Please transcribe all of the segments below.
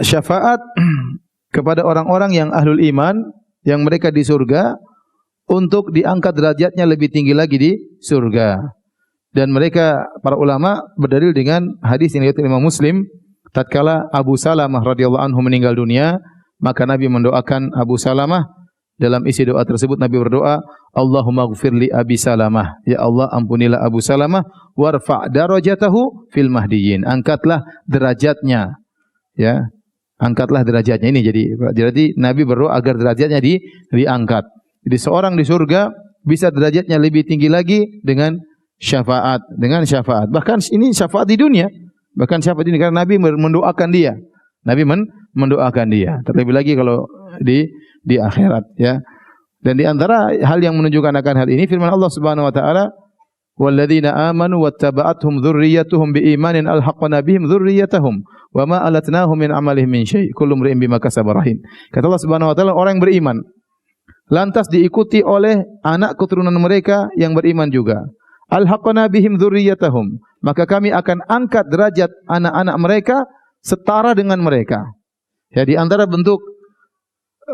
syafaat kepada orang-orang yang ahlul iman, yang mereka di surga, untuk diangkat derajatnya lebih tinggi lagi di surga. Dan mereka, para ulama, berdalil dengan hadis yang diriwayatkan Imam Muslim, tatkala Abu Salamah radhiyallahu anhu meninggal dunia, maka Nabi mendoakan Abu Salamah. Dalam isi doa tersebut Nabi berdoa, Allahumma ighfir li Abi Salamah, ya Allah ampunilah Abu Salamah, warfa' darajatahu fil mahdiyyin, angkatlah derajatnya, ya, angkatlah derajatnya. Ini jadi Nabi berdoa agar derajatnya diangkat. Jadi seorang di surga bisa derajatnya lebih tinggi lagi dengan syafaat, Bahkan ini syafaat di dunia, karena Nabi mendoakan dia. Mendoakan dia. Terlebih lagi kalau di akhirat, ya. Dan di antara hal yang menunjukkan akan hal ini firman Allah Subhanahu wa taala, walladzina amanu wattaba'athum dzurriyyatuhum biimanin alhaqna bihim dzurriyyatahum wama alatnahum min amalihim min syai' kullu imrin bima kasaba rahin. Kata Allah Subhanahu wa taala, orang yang beriman lantas diikuti oleh anak keturunan mereka yang beriman juga. Alhaqna bihim dzurriyyatahum, maka kami akan angkat derajat anak-anak mereka setara dengan mereka. Ya, di antara bentuk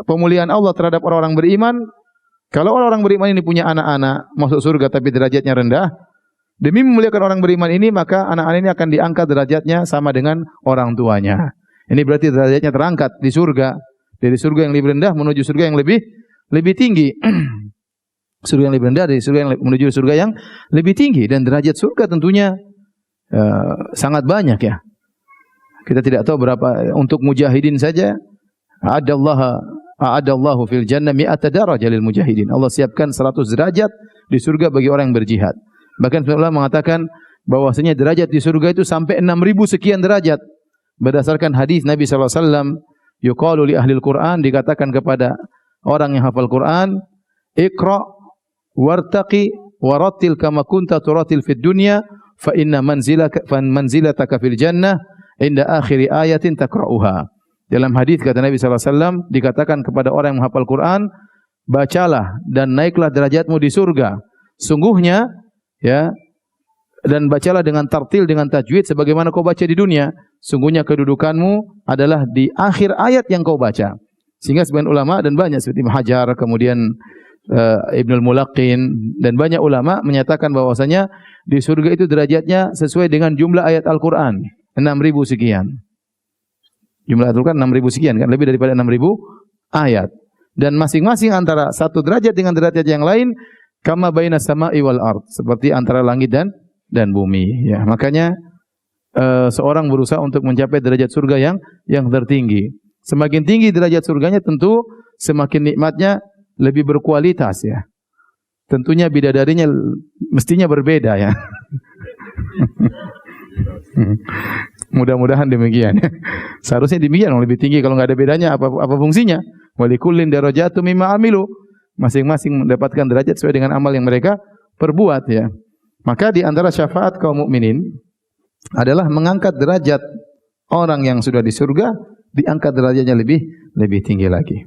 pemuliaan Allah terhadap orang-orang beriman, kalau orang-orang beriman ini punya anak-anak masuk surga tapi derajatnya rendah, demi memuliakan orang beriman ini, maka anak-anak ini akan diangkat derajatnya sama dengan orang tuanya. Ini berarti derajatnya terangkat di surga, dari surga yang lebih rendah menuju surga yang lebih tinggi. Surga yang lebih rendah dari surga yang menuju surga yang lebih tinggi, dan derajat surga tentunya sangat banyak, ya. Kita tidak tahu berapa untuk mujahidin saja. A'adallahu fil jannah mi'ata darajah lil mujahidin. Allah siapkan 100 derajat di surga bagi orang yang berjihad. Bahkan Allah mengatakan bahwasanya derajat di surga itu sampai 6.000 sekian derajat. Berdasarkan hadis Nabi sallallahu alaihi wasallam, yuqalu li ahlil Qur'an, dikatakan kepada orang yang hafal Quran, iqra wartaqi warattil kama kunta turatil fid dunya fa inna manzilataka fil jannah inda akhiri ayatin taqra'uha. Dalam hadis kata Nabi sallallahu alaihi wasallam, dikatakan kepada orang yang menghafal Quran, bacalah dan naiklah derajatmu di surga. Sungguhnya, ya, dan bacalah dengan tartil, dengan tajwid sebagaimana kau baca di dunia. Sungguhnya kedudukanmu adalah di akhir ayat yang kau baca. Sehingga sebagian ulama dan banyak seperti Ibnu Hajar, kemudian Ibnul Mulaqqin dan banyak ulama menyatakan bahwasanya di surga itu derajatnya sesuai dengan jumlah ayat Al-Qur'an, 6.000 sekian. Jumlah Al-Qur'an 6.000 sekian, kan lebih daripada 6.000 ayat. Dan masing-masing antara satu derajat dengan derajat yang lain kama baina sama'i wal ard, seperti antara langit dan bumi, ya. Makanya seorang berusaha untuk mencapai derajat surga yang tertinggi. Semakin tinggi derajat surganya, tentu semakin nikmatnya lebih berkualitas, ya. Tentunya bidadarinya mestinya berbeda, ya. Mudah-mudahan demikian. Seharusnya demikian, lebih tinggi. Kalau nggak ada bedanya, apa fungsinya? Walikullin darajatun mimma amilu. Masing-masing mendapatkan derajat sesuai dengan amal yang mereka perbuat, ya. Maka di antara syafaat kaum mukminin adalah mengangkat derajat orang yang sudah di surga, diangkat derajatnya lebih tinggi lagi.